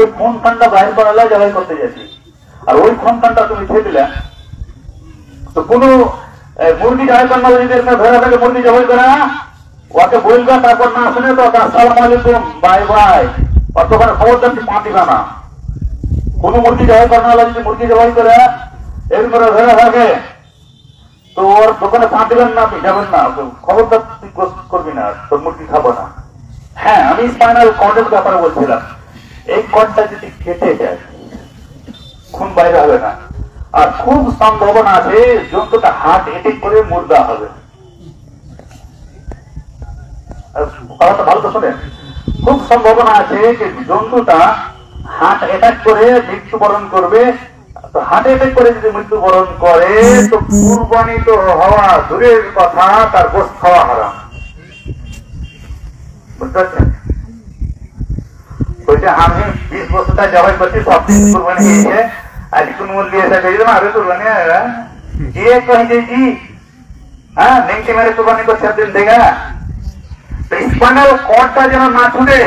ওই খনখানটা বাইর করালে জবাই করতে যাচ্ছি, আর ওই খনখানটা তুমি ছেড়ে দিলে তো কোনো মুরগি জবাই করানো যদি ধরে থাকে মুরগি জবাই করে না, ওকে বলবে, তারপর না শুনে তো আসসালামু আলাইকুম বাই বাই, অতখানে খবরদার পা দিবে না। কোন মুরগি জবাই করানো যদি মুরগি জবাই করে এর করে ধরে থাকে তো ওর দোকানে পা দিবেন না, আপনি যাবেন না, খবরদার তুই করবি না, তোর মুরগি খাবো না। হ্যাঁ, আমি স্পাইনাল কর্ডের ব্যাপারে বলছিলাম, এই কর্ডটা যদি কেটে যায় খুন বাইরে হবে না, আর খুব সম্ভাবনা আছে জন্তুটা হার্ট অ্যাটাক করে মুর্দা হবে। কথাটা ভালো তো শোনেন, খুব সম্ভাবনা আছে যে জন্তুটা হার্ট অ্যাটাক করে মৃত্যুবরণ করবে। তো হার্ট অ্যাটাক করে যদি মৃত্যুবরণ করে তো কুরবানি তো হওয়া দূরের কথা, তার গোশত খাওয়া হারাম। বুঝতে পারছেন? বলছে আমি 20 বছরটা জবাই করছি, সব দিন কুরবানি হয়েছে, আজ কোন মুরগি এসে গেছিল না, আরে কুরবানি যে কহেছি হ্যাঁ নেংটি মেরে কুরবানি করছে দিন থেকে। স্পাইনাল কর্ডটা যেন না ছুটে,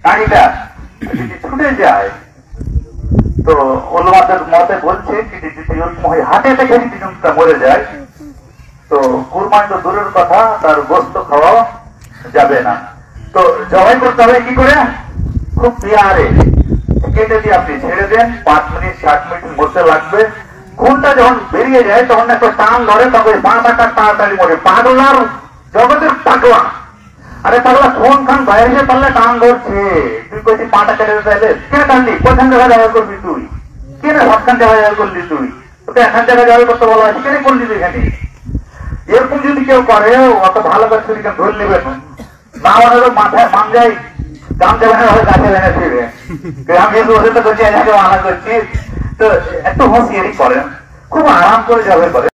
গাড়িটা যদি ছুটে যায় তো ওলামাদের মতে বলছে যদি হাটে থেকে যদি জন্তুটা মরে যায় তো কুরবানি তো দূরের কথা, তার গোশত খাওয়া যাবে না। তো জবাই করতে হবে কি করে? খুব পেয়ারে কেটে দিয়ে আপনি ছেড়ে দেন, 5 মিনিট 60 মিনিটের মধ্যে লাগবে। খুনটা যখন বেরিয়ে যায় তখন একটা টান ধরে, তবে পাটা তাড়াতাড়ি মরে। পাগলার জগতের পাগলা, আরে পাগলা খুন খান বাইরে পারলে টান ধরছে, তুই কইছি পাটা কেটে দিতে, কে টানলি? কোথান জায়গায় জবাই করবি তুই? কে না সবখান জায়গায় জবাই করলি তুই? তোকে এখান জায়গায় জবাই করতে বলা হয়েছে, কেন করলি তুই এখানে? এরকম যদি কেউ করে অত ভালো করে ছুরিকে ধরে নেবেন না, আমাদের মাথায় মান যায় গামছা ভেঙে হয়ে গাছে ভেঙে ফিরবে। আমি যেহেতু ওদের তো করছি, আজকে মানা করছি, তো একটু হুঁশিয়ারি করেন, খুব আরাম করে জবাই করেন।